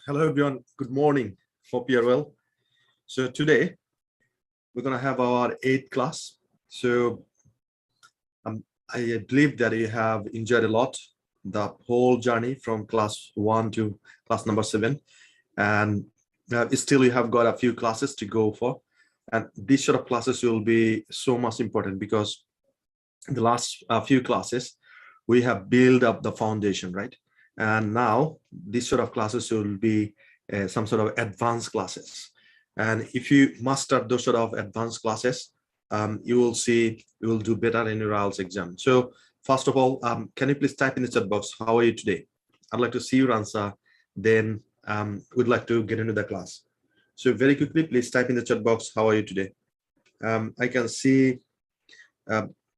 Hello everyone, good morning. Hope you're well. So today we're going to have our 8th class. So I believe that you have enjoyed a lot the whole journey from class 1 to class number 7, and still you have got a few classes to go for, and these sort of classes will be so much important because the last few classes we have built up the foundation, right? And now these sort of classes will be some sort of advanced classes, and if you master those sort of advanced classes, you will see you will do better in your IELTS exam. So first of all, can you please type in the chat box, how are you today? I'd like to see your answer, then we'd like to get into the class. So very quickly, please type in the chat box, how are you today? I can see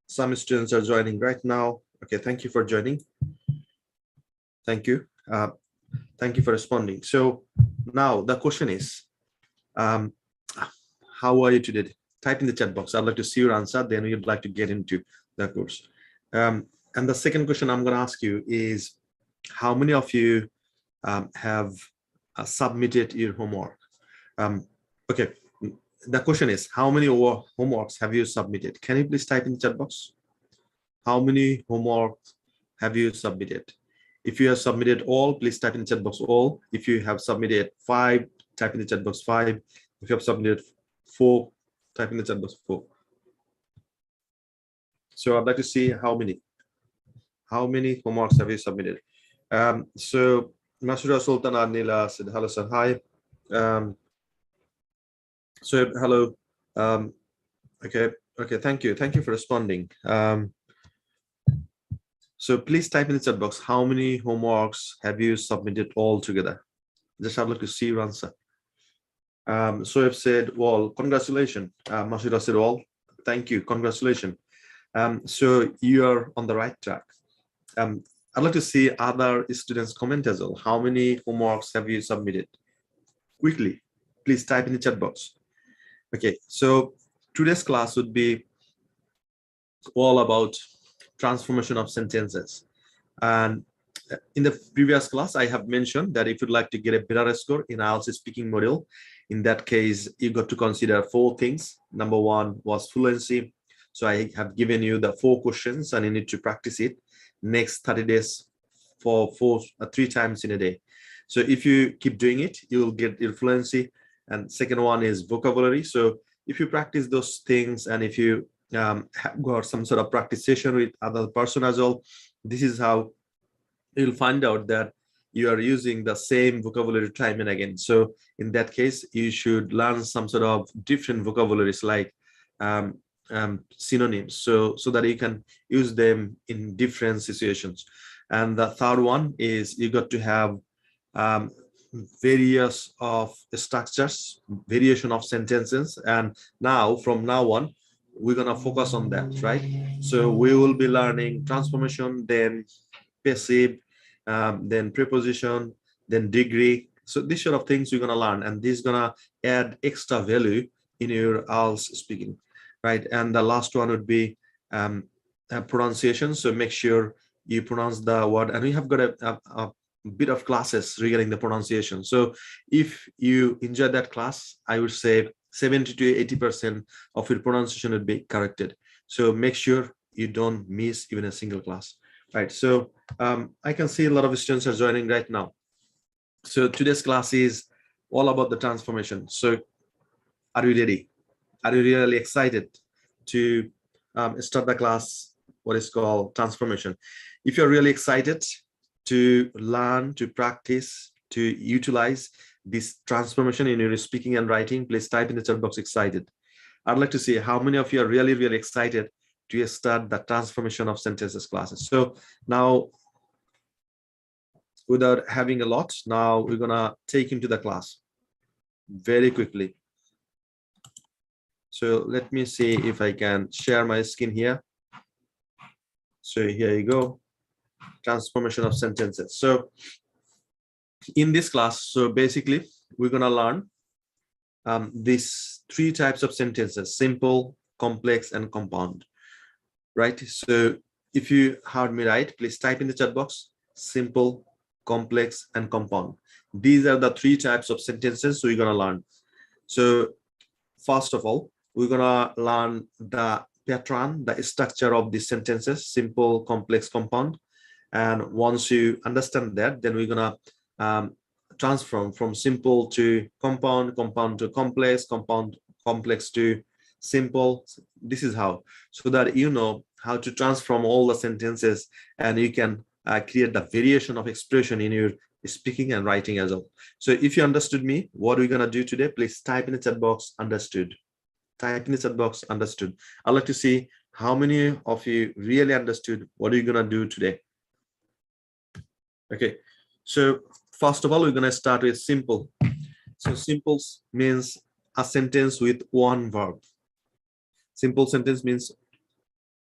some students are joining right now. Okay, thank you for joining. Thank you. Thank you for responding. So now the question is, how are you today? Type in the chat box. I'd like to see your answer, then we'd like to get into the course. And the second question I'm going to ask you is, how many of you have submitted your homework? Okay, the question is, how many homeworks have you submitted? Can you please type in the chat box? How many homeworks have you submitted? If you have submitted all, please type in the chat box all. If you have submitted 5, type in the chat box 5. If you have submitted 4, type in the chat box 4. So I'd like to see how many homeworks have you submitted. So Masura Sultan Anila said hello, sir. Hi. So hello. Okay, thank you for responding. So please type in the chat box, how many homeworks have you submitted all together? Just have a look to see your answer. So I've said, well, congratulations. Masura said, well, thank you, congratulations. So you're on the right track. I'd like to see other students comment as well. How many homeworks have you submitted? Quickly, please type in the chat box. Okay, so today's class would be all about transformation of sentences. And in the previous class, I have mentioned that if you'd like to get a better score in IELTS speaking module, in that case, you got to consider 4 things. Number 1 was fluency. So I have given you the 4 questions and you need to practice it next 30 days for 3 times in a day. So if you keep doing it, you will get your fluency. And second one is vocabulary. So if you practice those things, and if you have got some sort of practice session with other person as well, this is how you'll find out that you are using the same vocabulary time and again. So in that case, you should learn some sort of different vocabularies like synonyms, so that you can use them in different situations. And the third one is you got to have various of structures, variation of sentences, and from now on we're gonna focus on that, right? So we will be learning transformation, then passive, then preposition, then degree. So these sort of things you're gonna learn, and this is gonna add extra value in your IELTS speaking, right? And the last one would be pronunciation. So make sure you pronounce the word, and we have got a bit of classes regarding the pronunciation. So if you enjoy that class, I would say 70 to 80% of your pronunciation would be corrected. So make sure you don't miss even a single class, right? So I can see a lot of students are joining right now. So today's class is all about the transformation. So are you ready? Are you really excited to start the class, what is called transformation? If you're really excited to learn, to practice, to utilize this transformation in your speaking and writing, please type in the chat box excited. I'd like to see how many of you are really, really excited to start the transformation of sentences classes. So now, without having a lot, now we're gonna take into the class very quickly. So let me see if I can share my screen here. So here you go, transformation of sentences. So in this class, so basically we're gonna learn these 3 types of sentences: simple, complex, and compound, right? So if you heard me right, please type in the chat box simple, complex, and compound. These are the three types of sentences we're gonna learn. So first of all, we're gonna learn the pattern, the structure of these sentences: simple, complex, compound. And once you understand that, then we're gonna transform from simple to compound, compound to complex, compound, complex to simple. This is how, so that you know how to transform all the sentences, and you can create the variation of expression in your speaking and writing as well. So if you understood me, what we're gonna do today, please type in the chat box understood. Type in the chat box understood. I'd like to see how many of you really understood what are you gonna do today. Okay, so first of all, we're gonna start with simple. So simple means a sentence with one verb. Simple sentence means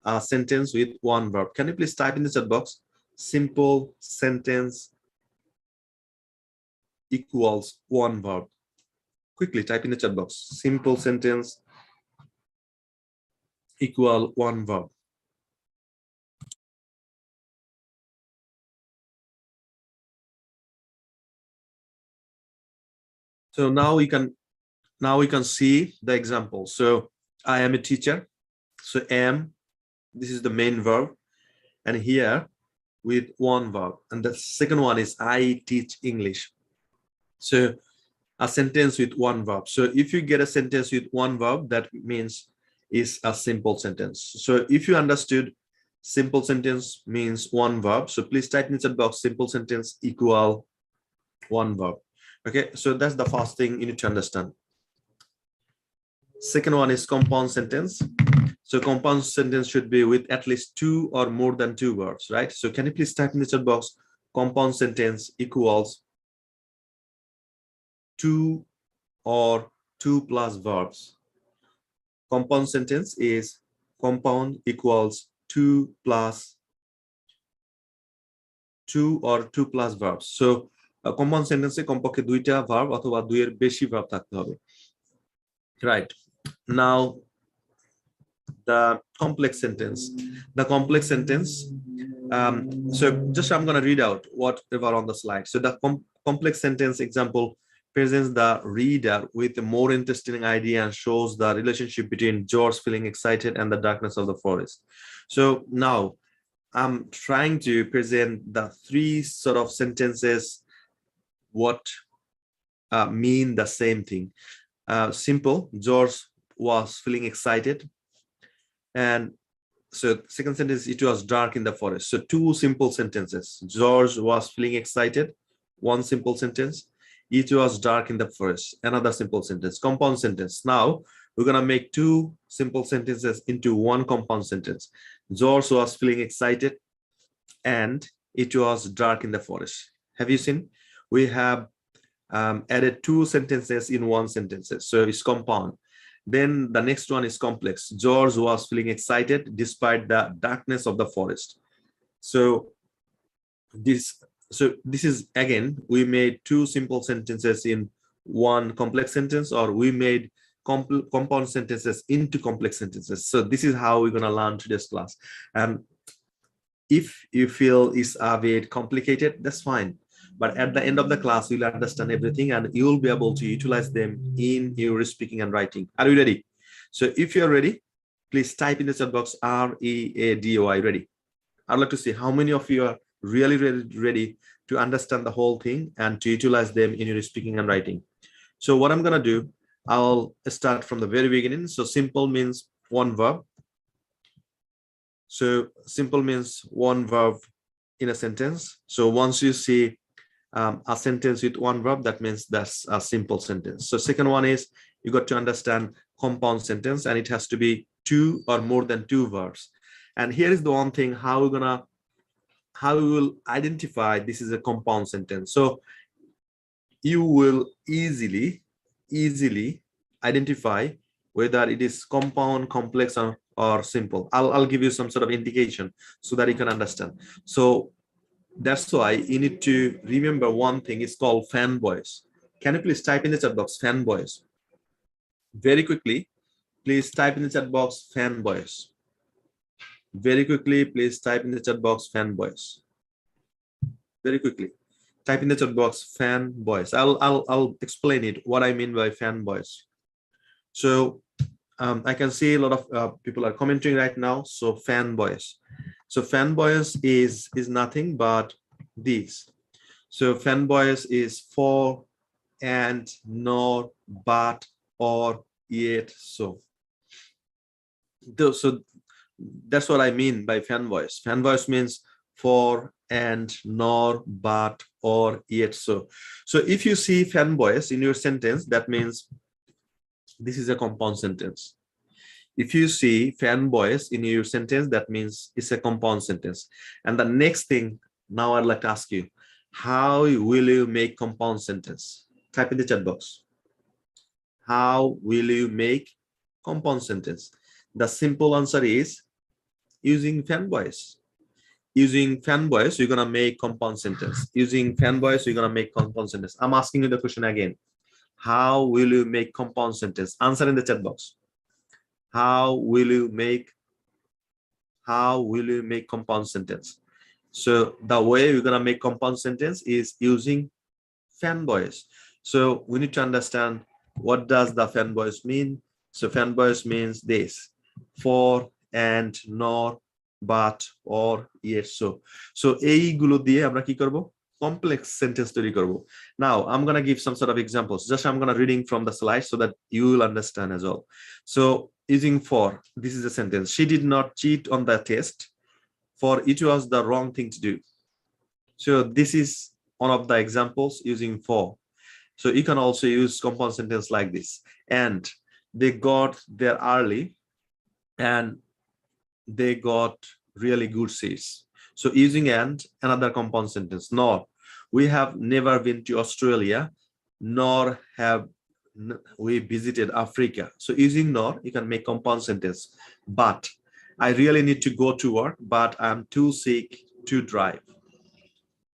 a sentence with one verb. Can you please type in the chat box? Simple sentence equals one verb. Quickly type in the chat box. Simple sentence equal one verb. So now we can see the example. So I am a teacher. So am, this is the main verb, and here with one verb, and the second one is I teach English. So a sentence with one verb. So if you get a sentence with one verb, that means is a simple sentence. So if you understood, simple sentence means one verb. So please type in the chat box, simple sentence equal one verb. Okay, so that's the first thing you need to understand. Second one is compound sentence. So compound sentence should be with at least two or more than two verbs, right? So can you please type in the chat box, compound sentence equals two or two plus verbs. Compound sentence is compound equals two plus two or two plus verbs. So compound sentence কমপক্ষে দুইটা verb অথবা দুইয়ের বেশি verb থাকতে হবে. Right. Now the complex sentence. The complex sentence. So just I'm going to read out whatever on the slide. So the complex sentence example presents the reader with a more interesting idea and shows the relationship between George feeling excited and the darkness of the forest. So now I'm trying to present the three sort of sentences what mean the same thing. Simple, George was feeling excited. And so second sentence, it was dark in the forest. So two simple sentences. George was feeling excited. One simple sentence. It was dark in the forest. Another simple sentence. Compound sentence. Now we're going to make two simple sentences into one compound sentence. George was feeling excited and it was dark in the forest. Have you seen? We have added two sentences in one sentence. So it's compound. Then the next one is complex. George was feeling excited despite the darkness of the forest. So this is, again, we made two simple sentences in one complex sentence, or we made compound sentences into complex sentences. So this is how we're going to learn today's class. And if you feel it's a bit complicated, that's fine. But at the end of the class, you'll understand everything and you'll be able to utilize them in your speaking and writing. Are you ready? So if you're ready, please type in the chat box READY, ready. I'd like to see how many of you are really ready to understand the whole thing and to utilize them in your speaking and writing. So what I'm going to do, I'll start from the very beginning. So simple means one verb. So simple means one verb in a sentence. So once you see a sentence with one verb, that means that's a simple sentence. So second one is you got to understand compound sentence, and it has to be two or more than two verbs. And here is the one thing, how we will identify this is a compound sentence. So you will easily identify whether it is compound, complex, or simple. I'll give you some sort of indication so that you can understand. So that's why you need to remember one thing. It's called fanboys. Can you please type in the chat box fanboys? Very quickly, please type in the chat box fanboys. Very quickly, please type in the chat box fanboys. Very quickly. Type in the chat box fanboys. I'll explain it, what I mean by fanboys. So I can see a lot of people are commenting right now. So fanboys. So fanboys is nothing but these. So fanboys is for, and, nor, but, or, yet, so. So that's what I mean by fanboys. Fanboys means for, and, nor, but, or, yet, so. So if you see fanboys in your sentence, that means this is a compound sentence. If you see fanboys in your sentence, that means it's a compound sentence. And the next thing, now I'd like to ask you, how will you make compound sentence? Type in the chat box. How will you make compound sentence? The simple answer is using fanboys. Using fanboys, you're gonna make compound sentence. Using fanboys, you're gonna make compound sentence. I'm asking you the question again. How will you make compound sentence? Answer in the chat box. How will you make compound sentence? So the way we're gonna make compound sentence is using fanboys. So we need to understand, what does the fanboys mean? So fanboys means this: for, and, nor, but, or, yet, so. So এইগুলো দিয়ে আমরা কি করব? Complex sentence তৈরি করব. Now I'm gonna give some sort of examples. Just I'm gonna reading from the slide so that you will understand as well. So using for, this is a sentence: she did not cheat on the test, for it was the wrong thing to do. So this is one of the examples using for. So you can also use compound sentence like this: and they got there early, and they got really good seats. So using and, another compound sentence: nor, we have never been to Australia, nor have we visited Africa. So using nor, you can make compound sentence: but I really need to go to work, but I'm too sick to drive.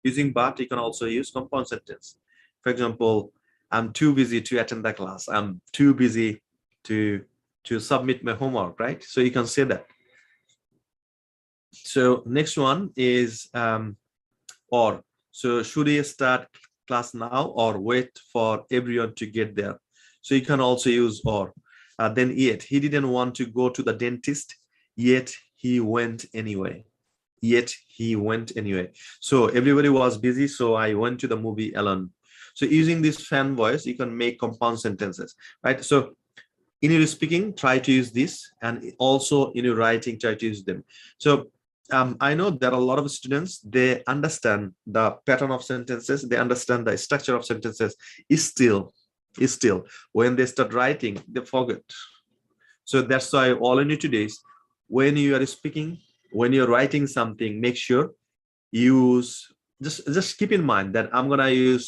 Using but, you can also use compound sentence. For example, I'm too busy to attend the class. I'm too busy to submit my homework, right? So you can say that. So next one is or. So should we start class now or wait for everyone to get there? So you can also use or. Then yet, he didn't want to go to the dentist, yet he went anyway. Yet he went anyway. So everybody was busy, so I went to the movie alone. So using this fanboys, you can make compound sentences, right? So in your speaking, try to use this, and also in your writing, try to use them. So I know there are a lot of students, they understand the pattern of sentences, they understand the structure of sentences. Is still when they start writing, they forget. So that's why all you need to do is, when you are speaking, when you're writing something, make sure use, just keep in mind that I'm gonna use,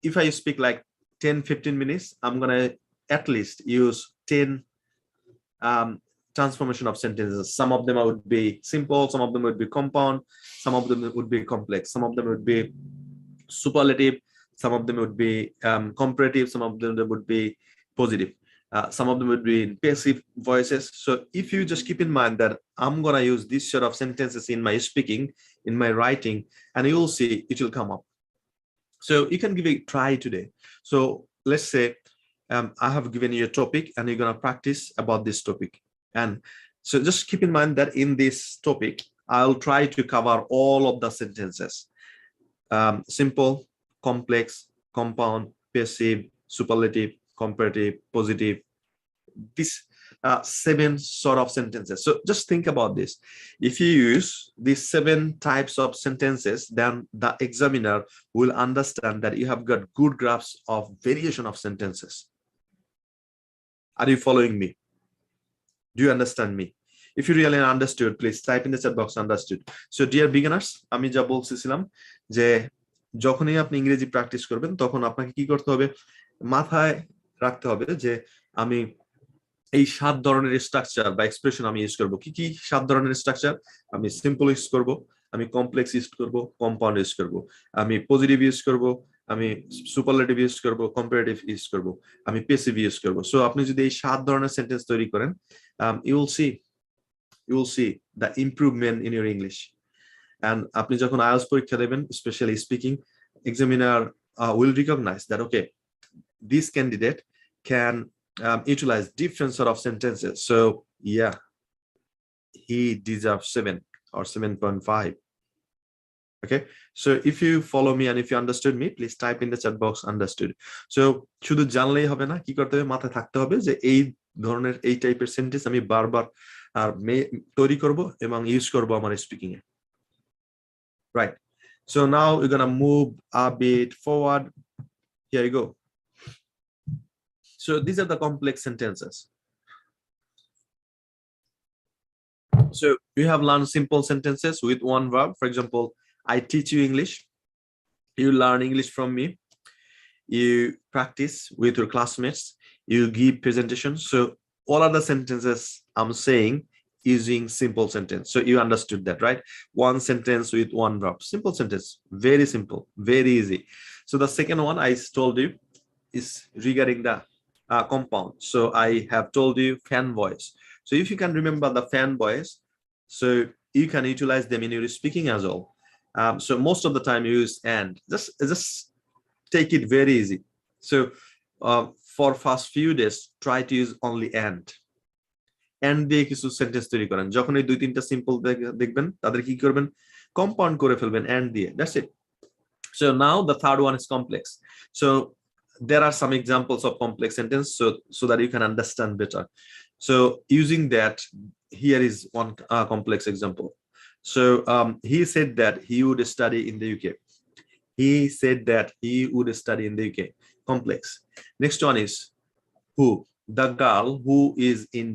if I speak like 10-15 minutes, I'm gonna at least use 10 transformation of sentences. Some of them would be simple, some of them would be compound, some of them would be complex, some of them would be superlative, some of them would be comparative, some of them would be positive, some of them would be in passive voices. So if you just keep in mind that I'm gonna use this sort of sentences in my speaking, in my writing, and you will see it will come up. So you can give it a try today. So let's say I have given you a topic and you're gonna practice about this topic. And so just keep in mind that in this topic, I'll try to cover all of the sentences: simple, complex, compound, passive, superlative, comparative, positive, this 7 sort of sentences. So just think about this. If you use these 7 types of sentences, then the examiner will understand that you have got good grasp of variation of sentences. Are you following me? Do you understand me? If you really understood, please type in the chat box understood. So dear beginners, আমি যা বলছিলাম যে যখনই আপনি ইংরেজি practice করবেন, তখন আপনাকে কি করতে হবে, মাথায় রাখতে হবে যে আমি এই 7 ধরনের স্ট্রাকচার বা এক্সপ্রেশন আমি ইউজ করব। কি কি 7 ধরনের স্ট্রাকচার? আমি সিম্পল ইউজ করব, আমি কমপ্লেক্স ইউজ করব, কম্পাউন্ড ইউজ করব, আমি পজিটিভ ইউজ করব, আমি সুপারলেটিভ ইউজ করব, কম্পারেটিভ ইউজ করব, আমি প্যাসিভ ইউজ করব। সো আপনি যদি এই 7 ধরনের সেন্টেন্স তৈরি করেন, you will see the improvement in your English. And আপনি যখন IELTS পরীক্ষা দেবেন, specially speaking, examiner will recognize that, okay, this candidate can utilize different sort of sentences. So yeah, he deserves 7 or 7.5. Okay, so if you follow me and if you understood me, please type in the chat box understood. So শুধু জানলেই হবে না, কি করতে হবে, মাথায় থাকতে হবে যে এই ধরনের এই টাইপের সেন্টেন্স আমি বারবার আর তৈরি করব এবং ইউজ করব আমার speaking A, right? So now we're gonna move a bit forward. Here you go. So these are the complex sentences. So you have learned simple sentences with one verb. For example, I teach you English, you learn English from me, you practice with your classmates, you give presentations. So all other sentences I'm saying using simple sentence. So you understood that, right? One sentence with one verb, simple sentence, very simple, very easy. So the second one I told you is regarding the compound. So I have told you fan voice. So if you can remember the fan voice, so you can utilize them in your speaking as well. So most of the time you use and. Just take it very easy. So for first few days, try to use only and দিয়ে কিছু sentence তৈরি করেন। যখন এই দুই তিনটা simple দেখবেন, তাদের কি করবেন, কম্পাউন্ড করে ফেলবেন and দিয়ে। That's it. So now the third one is complex. So there are some examples of complex sentence so that you can understand better. So using that, here is one complex example. So he said that he would study in the UK. He said that he would study in the UK. Complex. Next one is who. The girl who is in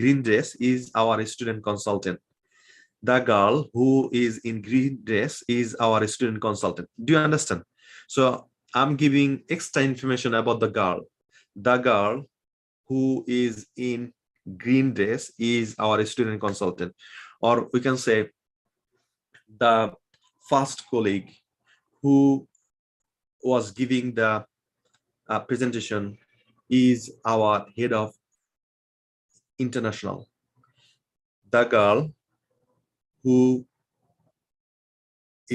green dress is our student consultant. The girl who is in green dress is our student consultant. Do you understand? So I'm giving extra information about the girl. The girl who is in green dress is our student consultant. Or we can say the first colleague who was giving the presentation is our head of international. The girl who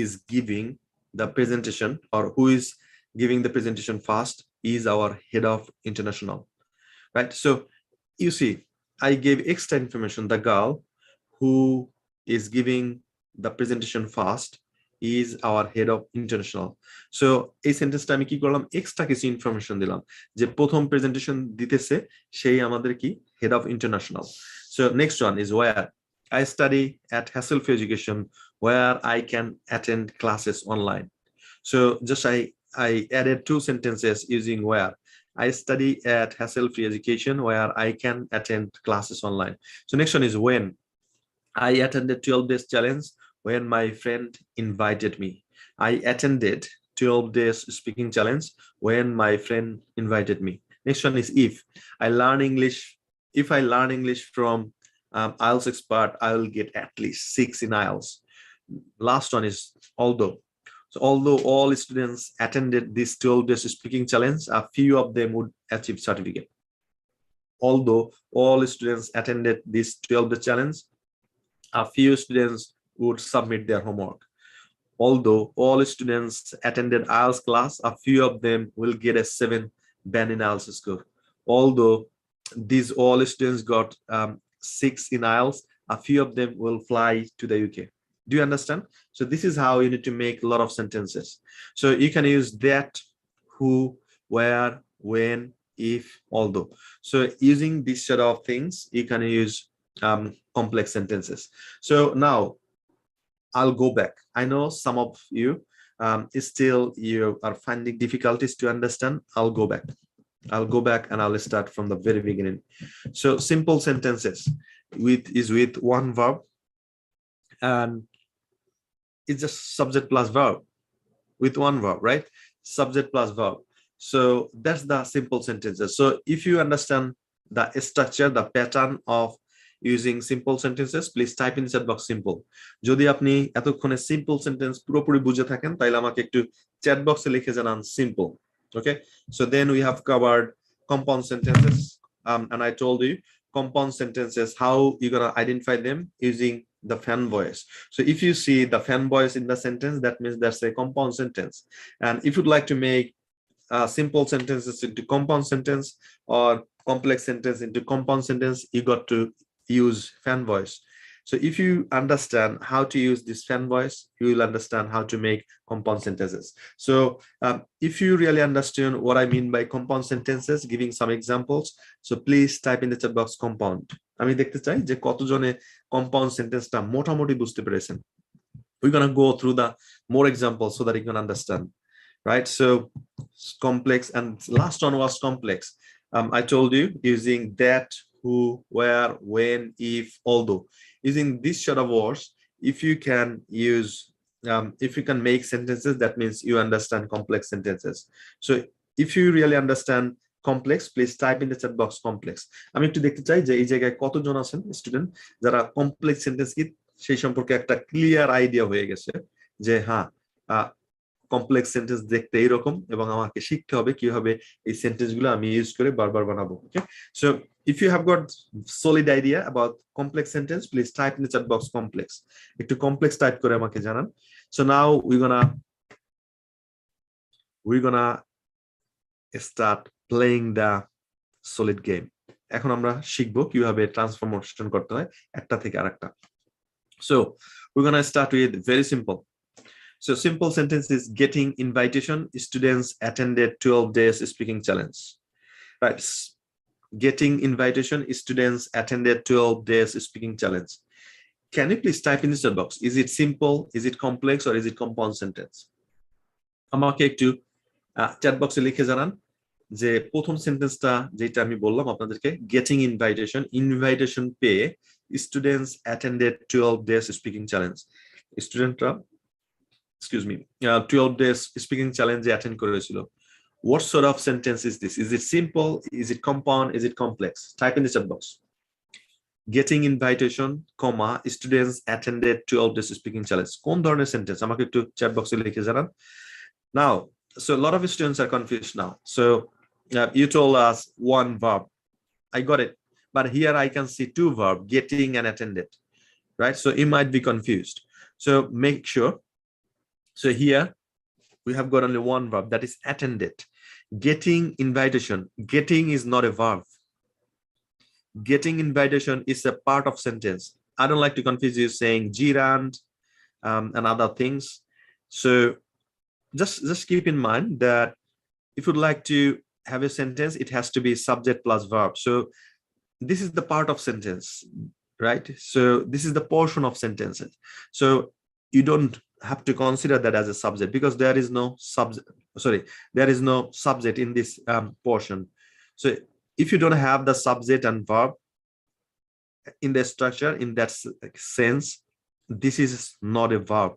is giving the presentation or who is giving the presentation first is our head of international, right? So you see, I gave extra information. The girl who is giving the presentation first is our head of international. So এই সেন্টেন্সটা আমি কি করলাম, extra কিছু information দিলাম যে প্রথম presentation দিতেছে সেই আমাদের কি head of international. So next one is where. I study at Hassel-Free Education where I can attend classes online. So just I added two sentences using where. I study at Hassel-Free Education where I can attend classes online. So next one is when. I attended 12 days challenge when my friend invited me. I attended 12 days speaking challenge when my friend invited me. Next one is if. I learn English. If I learn English from IELTS expert, I will get at least 6 in IELTS. Last one is although. So although all students attended this 12 days speaking challenge, a few of them would achieve certificate. Although all students attended this 12 day challenge, a few students would submit their homework. Although all students attended IELTS class, a few of them will get a 7 band in IELTS score. Although these all students got 6 in IELTS, a few of them will fly to the UK. Do you understand? So this is how you need to make a lot of sentences. So you can use that, who, where, when, if, although. So using these sort of things, you can use complex sentences. So now I'll go back. I know some of you still you are finding difficulties to understand. I'll go back and I'll start from the very beginning. So simple sentences with one verb and it's just subject plus verb with one verb, right? Subject plus verb. So that's the simple sentences. So if you understand the structure, the pattern of using simple sentences, please type in chat box simple. যদি আপনি এতক্ষণে simple sentence পুরোপুরি বুঝে থাকেন তাহলে আমাকে একটু chat box-এ লিখে জানান simple. Okay, so then we have covered compound sentences and I told you compound sentences, how you're gonna identify them using the fan voice. So if you see the fan voice in the sentence, that means that's a compound sentence. And if you'd like to make simple sentences into compound sentence or complex sentence into compound sentence, you got to use fan voice. So if you understand how to use this fan voice, you will understand how to make compound sentences. So if you really understand what I mean by compound sentences, giving some examples, so please type in the chat box compound. আমি দেখতে চাই যে কতজনে compound sentence-টা মোটামুটি বুঝতে পেরেছেন. We're going to go through the more examples so that you can understand. Right, so complex, and last one was complex. I told you using that, who, where, when, if, although. Using this sort of words, if you can use, if you can make sentences, that means you understand complex sentences. So if you really understand complex, please type in the chat box complex. আমি একটু দেখতে চাই যে এই জায়গায় কতজন আছেন student যারা কমপ্লেক্স সেন্টেন্স কি সেই সম্পর্কে একটা ক্লিয়ার আইডিয়া হয়ে গেছে যে হ্যাঁ কমপ্লেক্স সেন্টেন্স দেখতে এইরকম এবং আমাকে শিখতে হবে কিভাবে এই সেন্টেন্সগুলো আমি ইউজ করে বারবার বানাবো. ওকে, so if you have got solid idea about complex sentence, please type in the chat box complex. একটু complex type করে আমাকে জানান. So now we're gonna start playing the solid game. এখন আমরা শিখবো কিভাবে ট্রান্সফরমেশন করতে হয় একটা থেকে আরেকটা. So we're gonna start with very simple. So simple sentence is getting invitation. Students attended 12 days speaking challenge. Right. Getting invitation. Students attended 12 days speaking challenge. Can you please type in the chat box? Is it simple? Is it complex? Or is it compound sentence? আমাকে একটু chat box এ লিখে জানান যে প্রথম সেন্টেন্সটা যেটা আমি বললাম আপনাদেরকে, getting invitation পেয়ে students attended 12 days speaking challenge. স্টুডেন্টরা 12 days speaking challenge attend করেছিল. What sort of sentence is this? Is it simple? Is it compound? Is it complex? Type in the chat box. Getting invitation, comma, students attended 12 days speaking challenge. কোন ধরনের sentence আমাকে একটু chat box এ লিখে জানান. Now, so a lot of students are confused now. So you told us one verb. I got it. But here I can see two verbs, getting and attended. Right? So you might be confused. So make sure. So here we have got only one verb, that is attended. Getting invitation. Getting is not a verb. Getting invitation is a part of sentence. I don't like to confuse you saying gerund and other things. So just keep in mind that if you'd like to have a sentence, it has to be subject plus verb. So this is the part of sentence, right? So this is the portion of sentences. So you don't have to consider that as a subject because there is no subject in this portion. So if you don't have the subject and verb in the structure, in that sense, this is not a verb.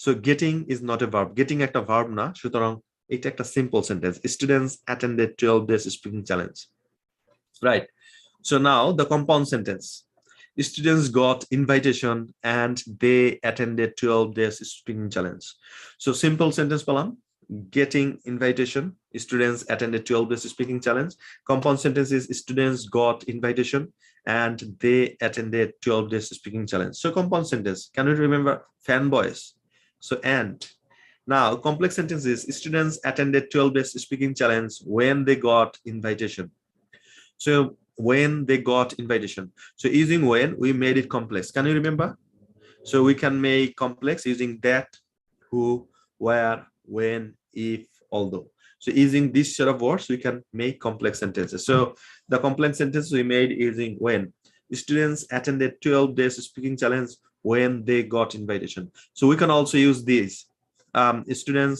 So getting is not a verb. Getting একটা verb না, সুতরাং এটা একটা simple sentence. Students attended 12 days speaking challenge. Right. So now the compound sentence. Students got invitation and they attended 12 days speaking challenge. So simple sentence palam, getting invitation, students attended 12 days speaking challenge. Compound sentence is students got invitation and they attended 12 days speaking challenge. So compound sentence, can you remember fan voice? So and now complex sentence is students attended 12 days speaking challenge when they got invitation. So when they got invitation. So using when, we made it complex. Can you remember? So we can make complex using that, who, where, when, if, although. So using this set of words, we can make complex sentences. So the complex sentence we made using when. Students attended 12 days speaking challenge when they got invitation. So we can also use these. Students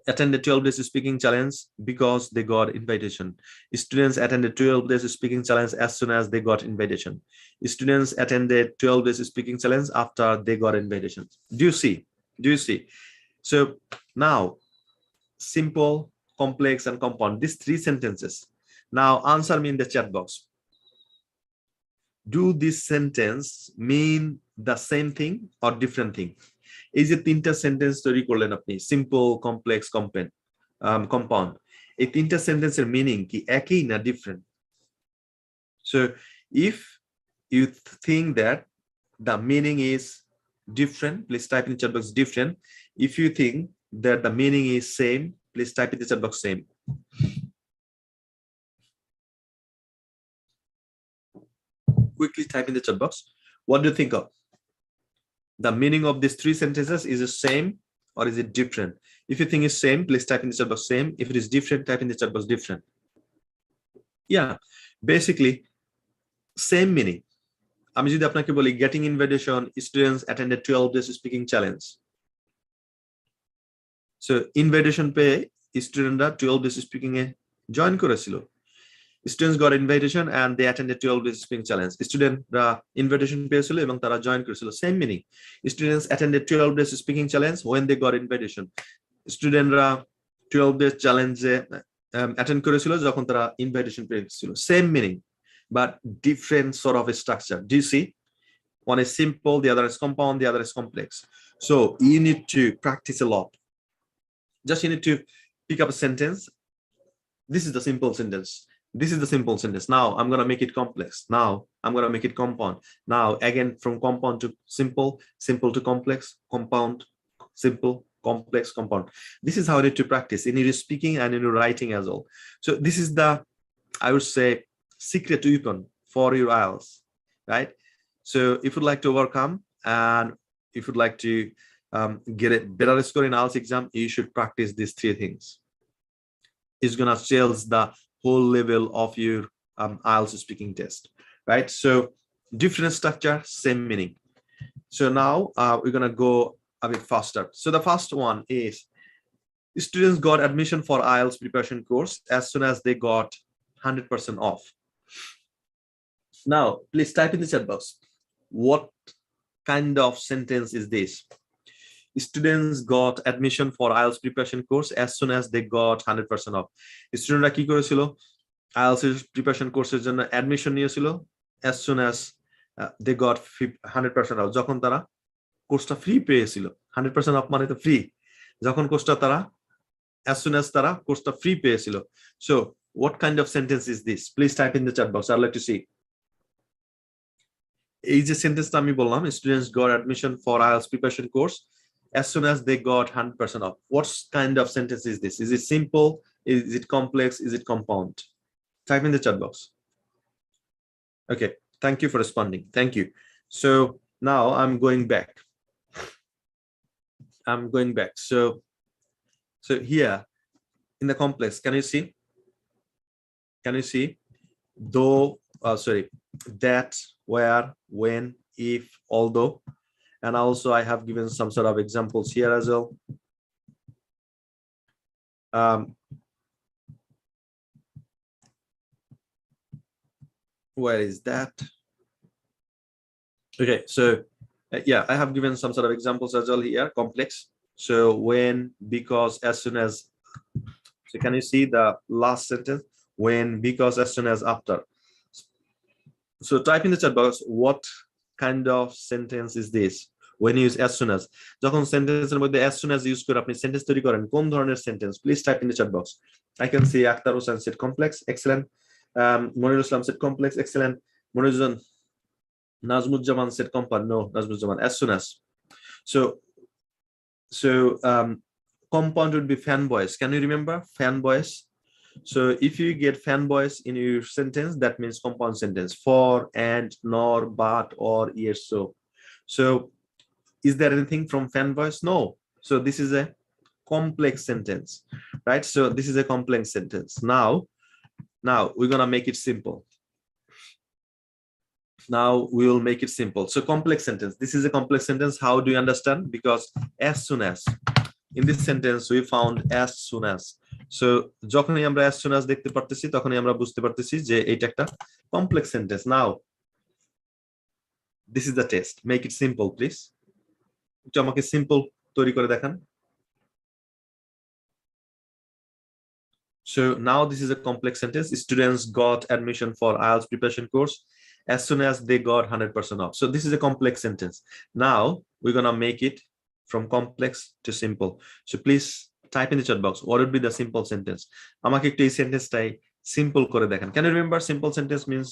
attended 12 days speaking challenge because they got invitation. Students attended 12 days speaking challenge as soon as they got invitation. Students attended 12 days speaking challenge after they got invitation. Do you see? So now simple, complex, and compound, these three sentences. Now answer me in the chat box. Do this sentence mean the same thing or different thing? এই যে তিনটা sentence তৈরি করলেন আপনি, simple, complex, compound, এই তিনটা সেন্টেন্সের meaning কি একই না different? So if you think that the meaning is different, please type in the chat box different. If you think that the meaning is same, please type in the chat box same. Quickly type in the chat box. What do you think of? The meaning of these 3 sentences, is it same or is it different? If you think it's same, please type in the chat box same. If it is different, type in the chat box different. Yeah, basically same meaning. আমি যদি আপনাকে বলি getting invitation, students attended 12 days speaking challenge. So invitation পেয়ে স্টুডেন্টরা 12 days speaking এ join করেছিল. Students got invitation and they attended 12 days speaking challenge. Studentরা invitation পেয়েছিল এবং তারা জয়েন করেছিল. Same meaning. Students attended 12 days speaking challenge when they got invitation. স্টুডেন্টরা 12 days challenge এ attend করেছিল যখন তারা invitation পেয়েছিল. Same meaning but different sort of a structure. Do you see? One is simple, the other is compound, the other is complex. So you need to practice a lot. Just you need to pick up a sentence. This is the simple sentence. This is the simple sentence. Now I'm going to make it complex. Now I'm going to make it compound. Now again, from compound to simple, simple to complex, compound, simple, complex, compound. This is how you need to practice in your speaking and in your writing as well. So this is the, I would say, secret weapon for your IELTS, right? So if you'd like to overcome and if you'd like to get a better score in IELTS exam, you should practice these 3 things. It's gonna change the whole level of your IELTS speaking test, right? So different structure, same meaning. So now we're gonna go a bit faster. So the first one is students got admission for IELTS preparation course as soon as they got 100% off. Now please type in the chat box, what kind of sentence is this? Students got admission for IELTS preparation course as soon as they got 100% off. Studentরা কি করেছিল? IELTS preparation কোর্সের জন্য admission নিয়েছিল as soon as they got 100% off. যখন তারা কোর্সটা free পেয়েছিল. 100% off মানে তো ফ্রি. যখন কোর্সটা তারা as soon as তারা কোর্সটা ফ্রি পেয়েছিল. So what kind of sentence is this? Please type in the chat box. I'd like to see. এই যে সেন্টেন্সটা আমি বললাম, students got admission for IELTS preparation course as soon as they got 100% off. What kind of sentence is this? Is it simple? Is it complex? Is it compound? Type in the chat box. Okay, thank you for responding. Thank you. So now I'm going back. So here in the complex, can you see? Can you see? Though, sorry, that, where, when, if, although. And also I have given some sort of examples here as well. Where is that? Okay, so yeah, I have given some sort of examples as well here, complex. So when, because, as soon as. So can you see the last sentence? When, because, as soon as, after. So type in the chat box, what kind of sentence is this? When you use as soon as, যখন সেন্টেন্সের মধ্যে as soon as use করে আপনি sentence তৈরি করেন, কোন ধরনের sentence? Please type in the chat box. I can see Akhtar Hussain said complex, excellent. Monir Islam said complex, excellent. Moniruzan Nazmuzzaman said compound. No, Nazmuzzaman, as soon as. So compound would be fanboys. Can you remember fanboys? So if you get fanboys in your sentence, that means compound sentence. For, and, nor, but, or, yes, so. So is there anything from fanboys? No. So this is a complex sentence, right? So this is a complex sentence. Now we're gonna make it simple. Now we will make it simple. So complex sentence. This is a complex sentence. How do you understand? Because as soon as, in this sentence we found as soon as. So যখনই আমরা as soon as দেখতে পারতেছি তখনই আমরা বুঝতে পারতেছি যে এটা একটা complex sentence. Now this is the test. Make it simple, please. একটু আমাকে simple তৈরি করে দেখান. So now this is a complex sentence. Students got admission for IELTS preparation course as soon as they got 100% off. So this is a complex sentence. Now we're gonna make it from complex to simple. So please type in the chat box, what would be the simple sentence? আমাকে একটু এই সেন্টেন্সটাই simple করে দেখান. Can you remember simple sentence means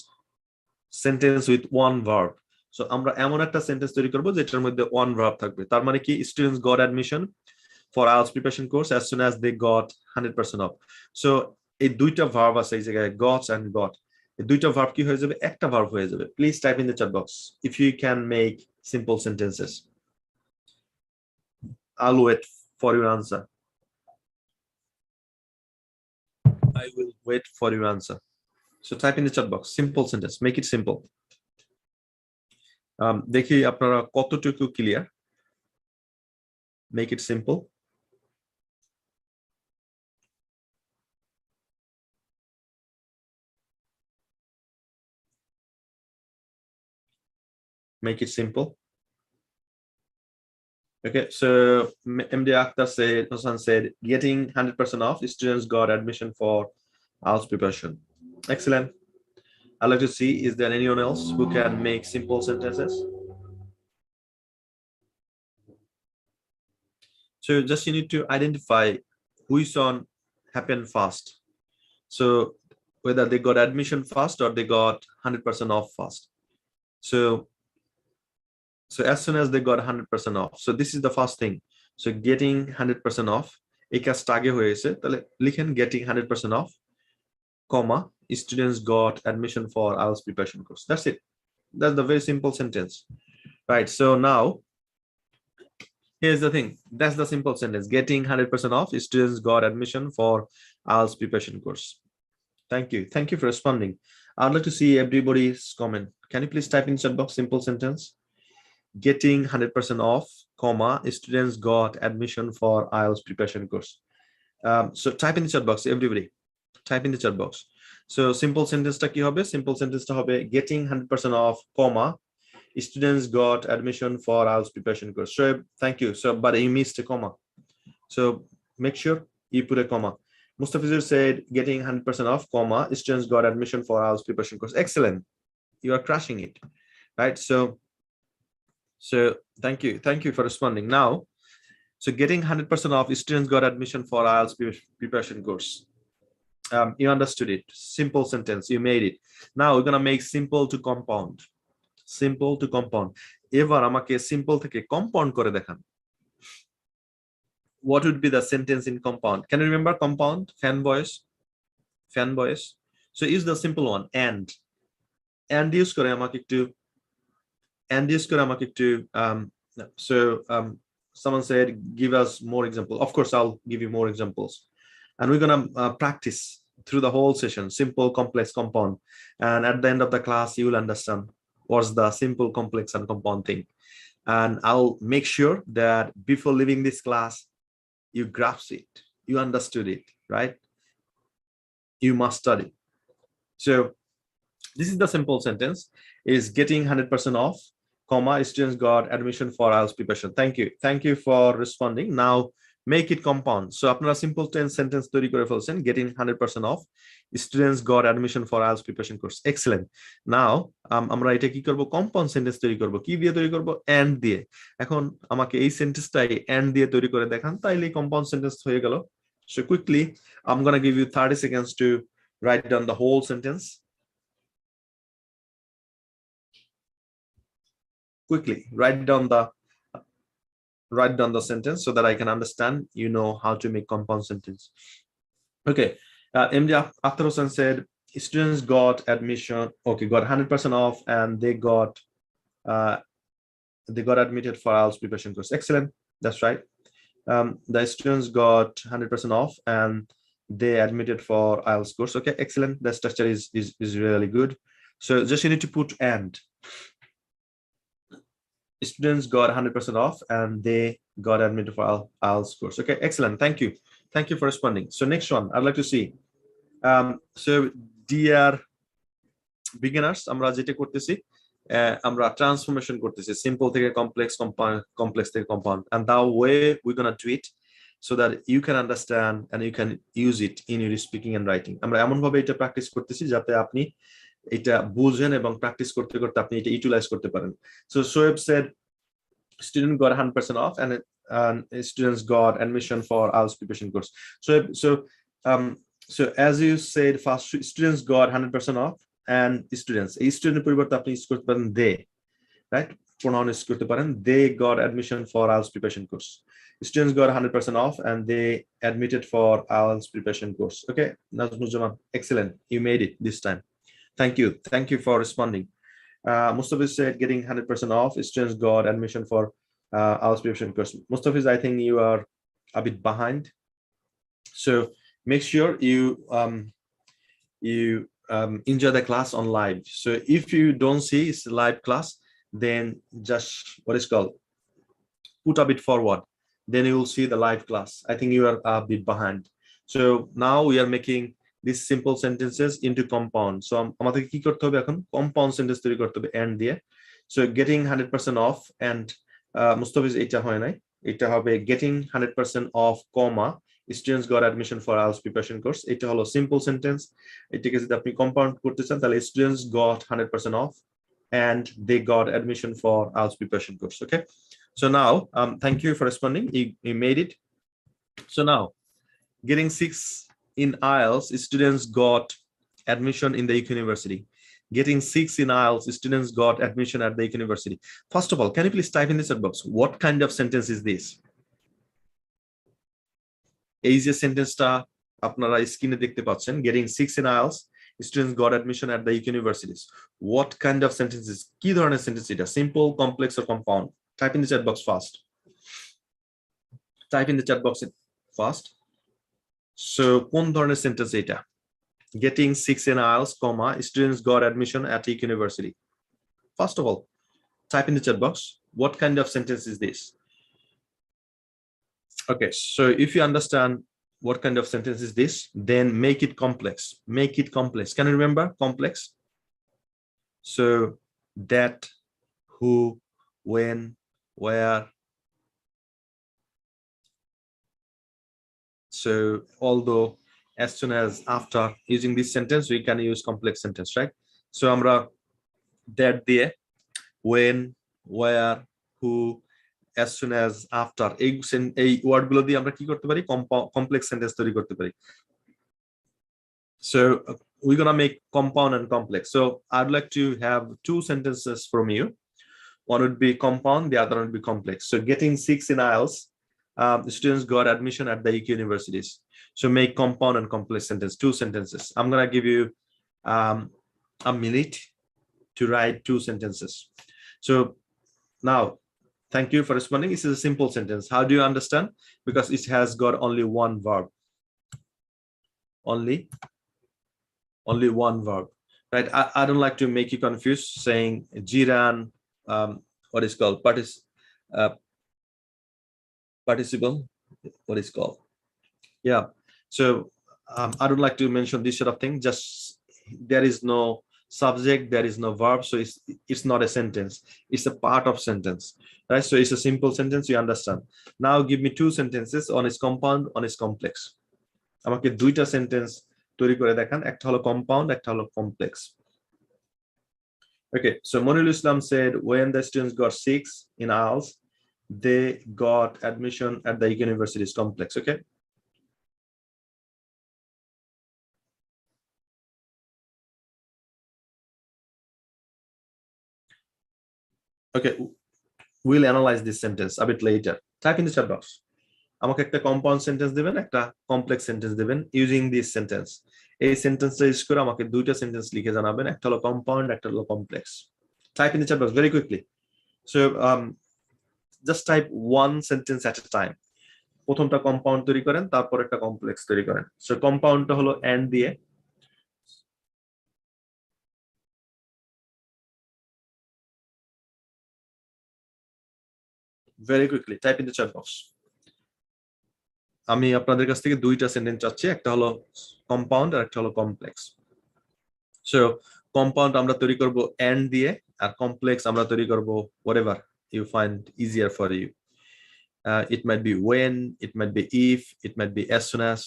sentence with one verb? So আমরা এমন একটা sentence তৈরি করব যেটার মধ্যে ওয়ান ভার্ব থাকবে। তার মানে কি, students goat admission for IELTS preparation course as soon as they got 100% off. So এই দুইটা ভার্ব আছে এই জায়গায়, গট এন্ড গট। এই দুইটা ভার্ব কি হয়ে যাবে, একটা ভার্ব হয়ে যাবে। Please type in the chat box if you can make simple sentences. I'll wait for your answer. I will wait for your answer. So type in the chat box simple sentence, make it simple. দেখি আপনারা কতটুকু clear. Make it simple. Make it simple. Okay, so MD Akhtar said, Hasan said, getting 100% off, students got admission for IELTS preparation. Excellent. I'd like to see, is there anyone else who can make simple sentences? So just you need to identify which one happened fast. So whether they got admission fast or they got 100% off fast. So as soon as they got 100% off, so this is the first thing. So getting 100% off, এই কাজটা আগে হয়েছে, তাহলে লিখেন getting 100% off, comma, students got admission for IELTS preparation course. That's it. That's the very simple sentence, right? So now here's the thing, that's the simple sentence. Getting 100% off, students got admission for IELTS preparation course. Thank you for responding. I'd like to see everybody's comment. Can you please type in chat box simple sentence? Getting 100% off, comma, students got admission for IELTS preparation course. So type in the chat box, everybody. Type in the chat box. So simple sentence ta ki hobe? Simple sentence ta hobe getting 100% off, comma, students got admission for IELTS preparation course. So thank you. So but you missed a comma. So make sure you put a comma. Mustafizur said getting 100% off, comma, students got admission for IELTS preparation course. Excellent. You are crushing it, right? So thank you for responding. Now, so getting 100% off, students got admission for IELTS preparation course. You understood it. Simple sentence, you made it. Now we're gonna make simple to compound. Simple to compound. এবার আমাকে simple থেকে compound করে দেখান। What would be the sentence in compound? Can you remember compound? Fan voice. So use the simple one, and use করে আমাকে একটু, and use করে আমাকে একটু, someone said give us more example. Of course I'll give you more examples, and we're gonna practice through the whole session, simple, complex, compound, and at the end of the class you will understand what's the simple, complex, and compound thing. And I'll make sure that before leaving this class you grasp it, you understood it, right? You must study. So this is the simple sentence, is getting 100% off, comma, students got admission for IELTS preparation. Thank you for responding. Now make it compound. So আপনারা simple tense sentence তৈরি করে ফেলছেন, getting 100% off, students got admission for IELTS preparation course. Excellent. Now আমরা এটা কি করব, compound sentence তৈরি করব। কি দিয়ে তৈরি করব? and দিয়ে। এখন আমাকে এই সেন্টেন্সটাই and দিয়ে তৈরি করে দেখান, তাইলে compound sentence হয়ে গেল। So quickly I'm going to give you 30 seconds to write down the whole sentence. Quickly write down the sentence so that I can understand, you know how to make compound sentence. Okay, MD Akhtar Hossain said students got admission, okay, got 100% off, and they got admitted for IELTS preparation course. Excellent, that's right. The students got 100% off and they admitted for IELTS course. Okay, excellent. The structure is really good. So just you need to put and. Students got 100% off and they got admitted for IELTS course. Okay, excellent. Thank you for responding. So next one I'd like to see, so dear beginners, আমরা যেটা করতেছি, আমরা transformation করতেছি, simple থেকে complex, complex থেকে compound, and the way we're gonna do it so that you can understand and you can use it in your speaking and writing. আমরা এমন ভাবে এটা প্র্যাকটিস করতেছি যাতে আপনি এটা বুঝেন এবং প্র্যাকটিস করতে করতে আপনি এটা ইউটিলাইজ করতে পারেন। So Shoaib said student got 100% off and students got admission for IELTS preparation course. So as you said, first students got 100% off and students, a student পরিবর্তে আপনি ইউজ করতে পারেন they, right? Pronoun use করতে পারেন, they got admission for IELTS preparation course. Students got 100% off and they admitted for IELTS preparation course. Okay, Nazmuzzaman, excellent, you made it this time. Thank you for responding. Mustafa said getting 100% off, students got admission for IELTS preparation course. Mustafa, I think you are a bit behind, so make sure you enjoy the class on live. So if you don't see it's a live class, then just what is called put a bit forward, then you will see the live class. I think you are a bit behind. So now we are making these simple sentences into compound. So আমাদের কি করতে হবে এখন, compound sentence তৈরি করতে হবে and দিয়ে. So getting 100% off and Mustafiz এটা হয় নাই, এটা হবে getting 100% off comma students got admission for IELTS preparation course. এটা হলো simple sentence. এটাকে যদি আপনি compound করতে চান তাহলে students got 100% off and they got admission for IELTS preparation course. Okay, so now thank you for responding, you made it. So now getting 6 in IELTS, students got admission in the University. Getting 6 in IELTS, students got admission at the University. First of all, can you please type in the chat box, what kind of sentence is this? এই যে সেন্টেন্সটা আপনারা স্ক্রিনে দেখতে পাচ্ছেন, getting 6 in IELTS, students got admission at the universities. What kind of sentences? কি ধরনের sentence এটা? Simple, complex or compound? Type in the chat box fast. Type in the chat box fast. So কোন ধরনের sentence এটা? Getting 6 in IELTS, comma, students got admission at a university. First of all, type in the chat box, what kind of sentence is this? Okay, so if you understand what kind of sentence is this, then make it complex. Make it complex. Can you remember complex? So that, who, when, where. So although, as soon as, after, using this sentence we can use complex sentence, right? So আমরা that দিয়ে, when, where, who, as soon as, after, এই word গুলো দিয়ে আমরা কি করতে পারি, complex sentence তৈরি করতে পারি. So we're gonna make compound and complex. So I'd like to have 2 sentences from you. One would be compound, the other would be complex. So getting 6 in IELTS, the students got admission at the UK universities. So make compound and complex sentence, 2 sentences. I'm gonna give you a minute to write 2 sentences. So now, thank you for responding. This is a simple sentence. How do you understand? Because it has got only one verb. Only one verb, right? I don't like to make you confused saying Jiran, what is called participle, what is called, yeah. So I don't like to mention this sort of thing. Just there is no subject, there is no verb, so it's not a sentence, it's a part of sentence, right? So it's a simple sentence, you understand. Now give me 2 sentences on its compound, on its complex. আমাকে 2টা sentence তৈরি করে দেখান, একটা হলো compound, একটা হলো complex. Okay, so Monil Islam said when the students got 6 in IELTS, they got admission at the university's complex. Okay, okay, we'll analyze this sentence a bit later. Type in the chat box, আমাকে একটা compound sentence দিবেন, একটা complex sentence দিবেন using this sentence. এই সেন্টেন্সটা use করে আমাকে 2টা সেন্টেন্স লিখে জানাবেন, একটা হলো কম্পাউন্ড, একটা হলো complex. Type in the chat box very quickly. So just type 1 sentence at a time. প্রথমটা কম্পাউন্ড তৈরি করেন, তারপর একটা কমপ্লেক্স তৈরি করেন। সো কম্পাউন্ডটা হলো এন্ড দিয়ে, very quickly type in the chat box. আমি আপনাদের কাছ থেকে 2টা সেন্টেন্স চাচ্ছি, একটা হলো কম্পাউন্ড আর একটা হলো কমপ্লেক্স। সো কম্পাউন্ড আমরা তৈরি করব এন্ড দিয়ে, আর কমপ্লেক্স আমরা তৈরি করব whatever you find easier for you. It might be when, it might be if, it might be as soon as.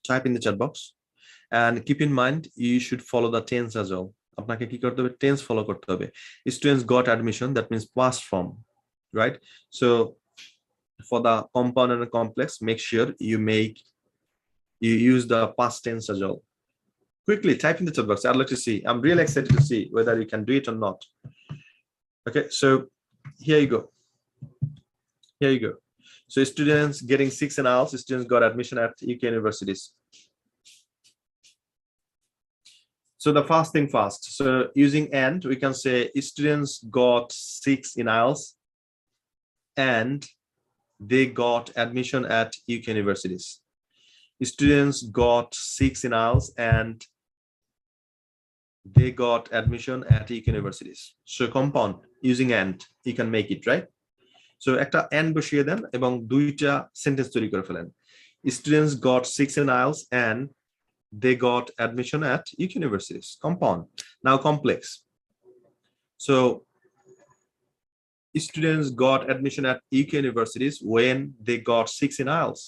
Type in the chat box and keep in mind you should follow the tense as well. আপনাকে কি করতে হবে, tense follow করতে হবে। Students got admission, that means past form, right? So for the compound and complex, make sure you use the past tense as well. Quickly type in the chat box. I'd like to see. I'm really excited to see whether you can do it or not. Okay, so here you go. Here you go. So students getting 6 in IELTS, students got admission at UK universities. So the first thing first. So using and, we can say students got 6 in IELTS and they got admission at UK universities. Students got 6 in IELTS and they got admission at UK universities. So compound using and, you can make it, right? So একটা and বসিয়ে দেন এবং দুইটা sentence তৈরি করে ফেলেন। Students got 6 in IELTS and they got admission at UK universities. Compound. Now complex. So students got admission at UK universities when they got 6 in IELTS.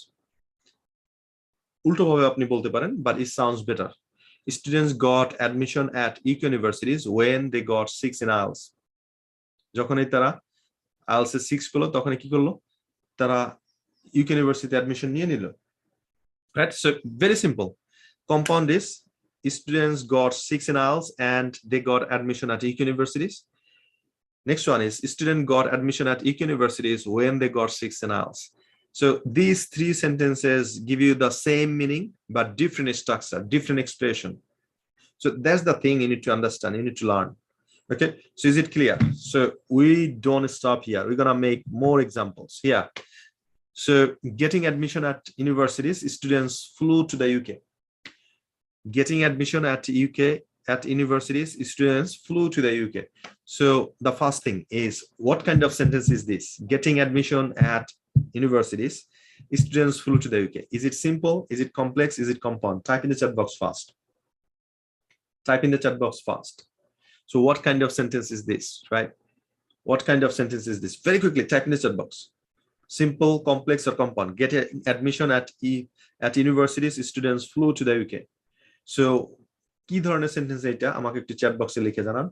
উল্টো ভাবে আপনি বলতে পারেন, but it sounds better. Students got admission at UK universities when they got 6 in IELTS. যখনই তারা IELTS 6 পেল তখন কি করলো, তারা UK ইউনিভার্সিটি অ্যাডমিশন নিয়ে নিল, right? So very simple. Compound is students got 6 in IELTS and they got admission at UK universities. Next one is student got admission at UK universities when they got 6 in IELTS. So these 3 sentences give you the same meaning but different structure, different expression. So that's the thing you need to understand, you need to learn. Okay, so is it clear? So we don't stop here. We're gonna make more examples here. So getting admission at universities, students flew to the UK. Getting admission at UK at universities, students flew to the UK. So the first thing is, what kind of sentence is this? Getting admission at universities, students flew to the UK. Is it simple? Is it complex? Is it compound? Type in the chat box fast. Type in the chat box fast. So what kind of sentence is this, right? What kind of sentence is this? Very quickly, type in the chat box. Simple, complex, or compound. Get admission at universities, students flew to the UK. So, কি ধরনের sentence এটা আমাকে একটু chat box এ লিখে জানান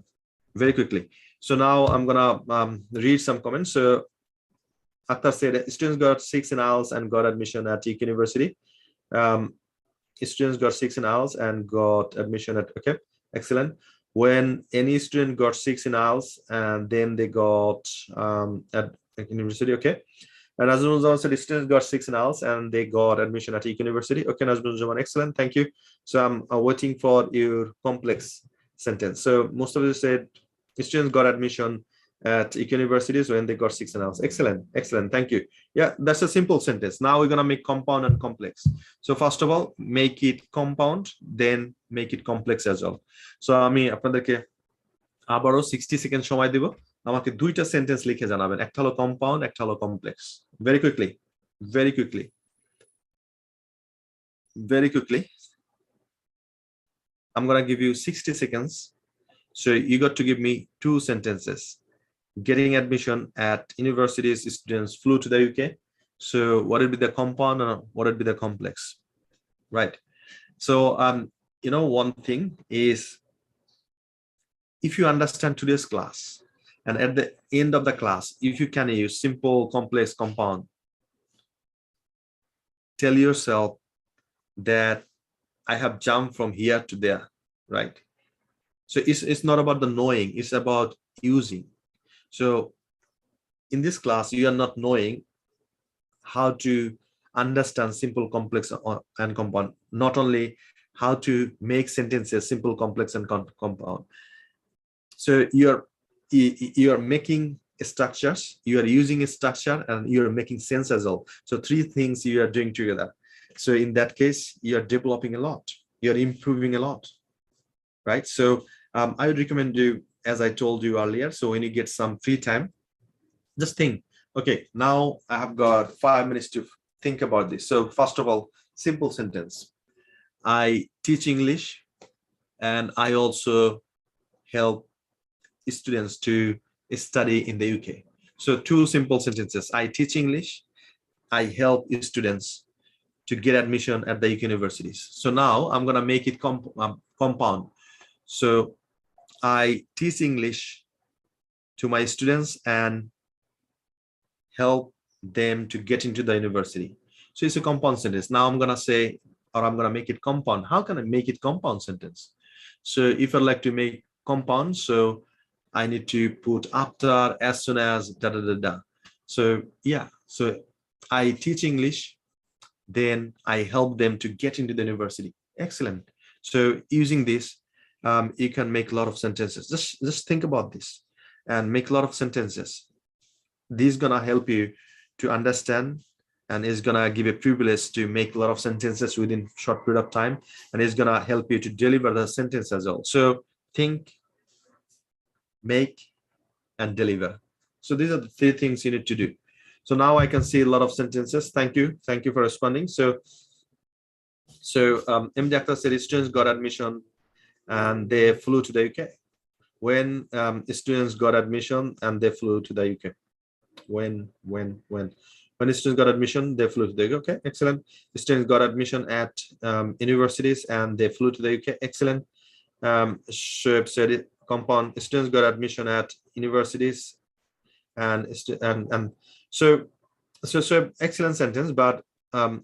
very quickly. So now I'm gonna read some comments. So Akhtar said students got 6 in IELTS and got admission at UK University. Students got 6 in IELTS and got admission at, okay, excellent. When any student got 6 in IELTS and then they got at university, okay. And Nazmul Zaman said students got 6 in IELTS and they got admission at UK University. Okay, Nazmul Zaman, excellent, thank you. So I'm waiting for your complex sentence. So most of you said students got admission at UK universities when they got 6 in IELTS. Excellent, excellent, thank you. Yeah, that's a simple sentence. Now we're gonna make compound and complex. So first of all, make it compound, then make it complex as well. So আমি আপনাদেরকে আবারও 60 second সময় দিব, আমাকে দুইটা sentence লিখে জানাবেন, একটা হলো কম্পাউন্ড, একটা হলো complex. very quickly, very quickly, very quickly. I'm going to give you 60 seconds. So you got to give me 2 sentences. Getting admission at universities, students flew to the UK. So what would be the compound and what would be the complex, right? So you know, one thing is, if you understand today's class and at the end of the class, if you can use simple, complex, compound, tell yourself that I have jumped from here to there, right? So it's not about the knowing, it's about using. So in this class, you are not knowing how to understand simple, complex, and compound. Not only how to make sentences simple, complex, and compound. So you are making structures, you are using a structure, and you are making sense as well. So 3 things you are doing together. So in that case, you are developing a lot, you are improving a lot, right? So I would recommend you, as I told you earlier, so when you get some free time, just think, okay, now I have got 5 minutes to think about this. So first of all, simple sentence. I teach English and I also help students to study in the UK. So 2 simple sentences. I teach English, I help students to get admission at the UK universities. So now I'm going to make it compound. So I teach English to my students and help them to get into the university. So it's a compound sentence. Now I'm gonna say, or I'm gonna make it compound. How can I make it compound sentence? So if I'd like to make compound, so I need to put after, as soon as, da da da da. So yeah, so I teach English, then I help them to get into the university. Excellent. So using this, you can make a lot of sentences. Just think about this and make a lot of sentences. This is gonna help you to understand, and is gonna give a privilege to make a lot of sentences within short period of time, and it's gonna help you to deliver the sentence as well. So think, make, and deliver. So these are the three things you need to do. So now I can see a lot of sentences. Thank you for responding. So MD Akhtar said students got admission and they flew to the UK. When students got admission and they flew to the UK. When students got admission, they flew to the UK. Okay, excellent. Students got admission at universities and they flew to the UK. Excellent. Shoaib said it, compound. Students got admission at universities and so excellent sentence. But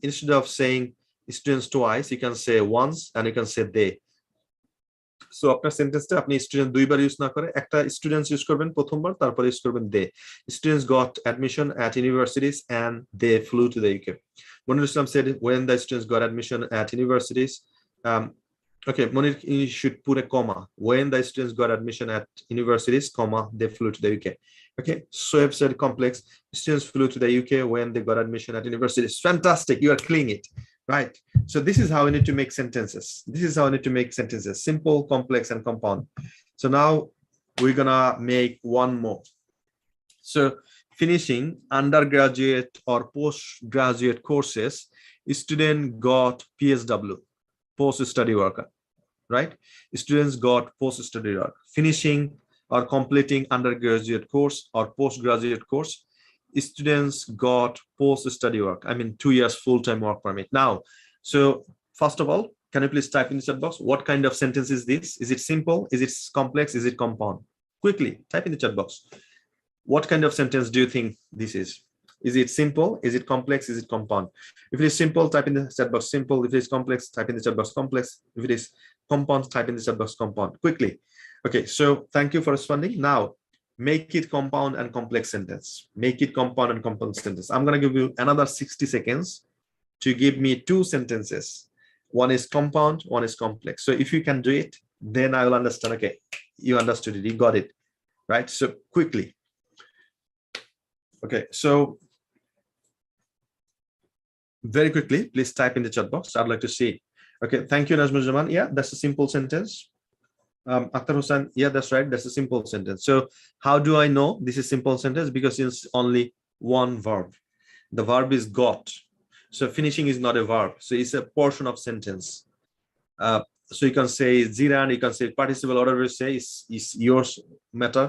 instead of saying students twice, you can say once and you can say they. So আপনার সেন্টেন্সটা আপনি student দুইবার use না করে একটা students use করবেন প্রথমবার, তারপরে ইউজ করবেন দে। Students got admission at universities and they flew to the UK. Monir Islam said when the students got admission at universities. Okay, Monir, you should put a comma. When the students got admission at universities, comma, they flew to the UK. Okay, Soeb said complex. Students flew to the UK when they got admission at universities. Fantastic, you are killing it. Right. So this is how we need to make sentences. This is how we need to make sentences: simple, complex, and compound. So now we're gonna make one more. So finishing undergraduate or postgraduate courses, student got PSW, post-study worker, right? Students got post-study work. Finishing or completing undergraduate course or postgraduate course, students got post-study work. I mean, 2 years full-time work permit. Now, so first of all, can you please type in the chat box, what kind of sentence is this? Is it simple? Is it complex? Is it compound? Quickly, type in the chat box. What kind of sentence do you think this is? Is it simple? Is it complex? Is it compound? If it is simple, type in the chat box simple. If it is complex, type in the chat box complex. If it is compound, type in the chat box compound. Quickly. Okay, so thank you for responding. Now, make it compound and complex sentence. Make it compound and complex sentence. I'm going to give you another 60 seconds to give me 2 sentences. One is compound, one is complex. So if you can do it, then I will understand. Okay, you understood it, you got it, right? So quickly. Okay, so very quickly, please type in the chat box. I'd like to see. Okay, thank you, Najmul Zaman. Yeah, that's a simple sentence. Akhtar Hussain, yeah, that's right. That's a simple sentence. So how do I know this is simple sentence? Because it's only one verb. The verb is got. So finishing is not a verb. So it's a portion of sentence. So you can say Ziran, you can say participle, whatever you say is yours matter.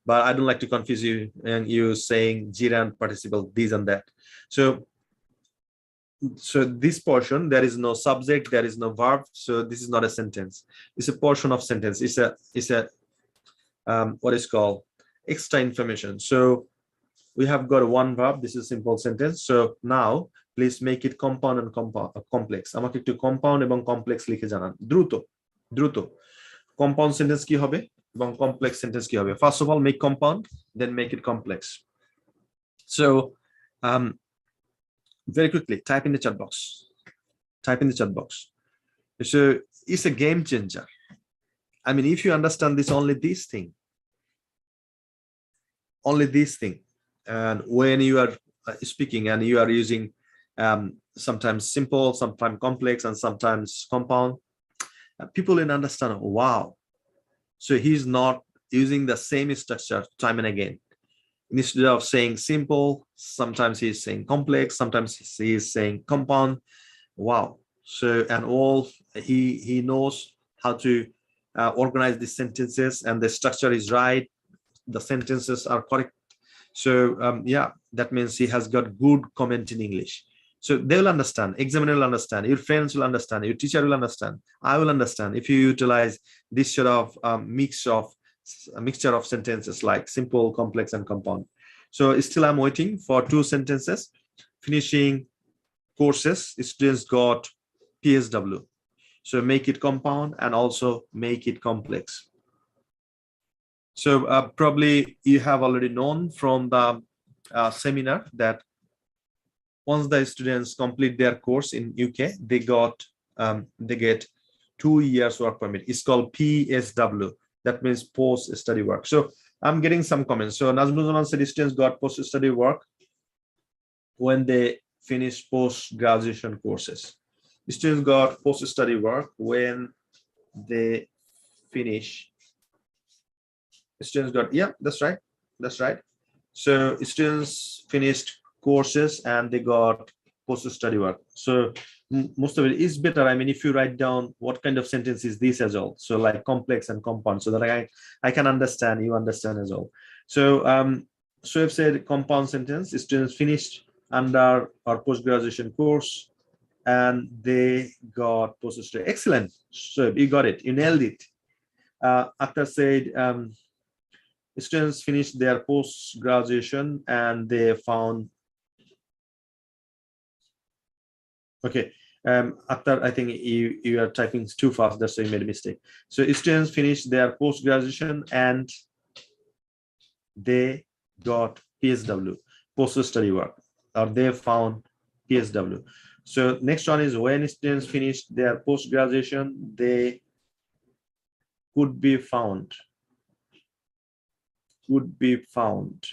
But I don't like to confuse you and you saying Jiran participle, this and that. So this portion, there is no subject, there is no verb. So this is not a sentence. It's a portion of sentence. It's a what is called extra information. So we have got one verb. This is a simple sentence. So now please make it compound and complex. আমাকে একটু compound এবং complex লিখে জানান দ্রুত compound sentence কি হবে এবং complex sentence কি হবে? First of all, make compound, then make it complex. So very quickly, type in the chat box. Type in the chat box. So it's a game changer. I mean, if you understand this, only this thing, and when you are speaking and you are using sometimes simple, sometimes complex, and sometimes compound, people will understand. Wow! So he's not using the same structure time and again. Instead of saying simple, sometimes he's saying complex, sometimes he is saying compound. Wow. So, and all he knows how to organize the sentences, and the structure is right, the sentences are correct. So yeah, that means he has got good comment in English. So they will understand, examiner will understand, your friends will understand, your teacher will understand, I will understand if you utilize this sort of mixture of sentences like simple, complex, and compound. So still I'm waiting for 2 sentences. Finishing courses, students got PSW. So make it compound and also make it complex. So probably you have already known from the seminar that once the students complete their course in UK, they get 2 years work permit. It's called PSW. That means post study work. So I'm getting some comments. So Nazmuzzaman said students got post study work when they finish post graduation courses. Students got post study work when they finish. Students got, yeah, that's right. That's right. So students finished courses and they got post-study work. So most of it is better. I mean, if you write down what kind of sentence is this as well. So like complex and compound, so that I can understand, you understand as well. So so I've said compound sentence, students finished under our post-graduation course and they got post-study. Excellent. So you got it, you nailed it. After said students finished their post-graduation and they found, okay, after I think you are typing too fast, that's why you made a mistake. So students finished their post-graduation and they got PSW, post-study work, or they found PSW. So next one is when students finished their post-graduation, they could be found. Would be found.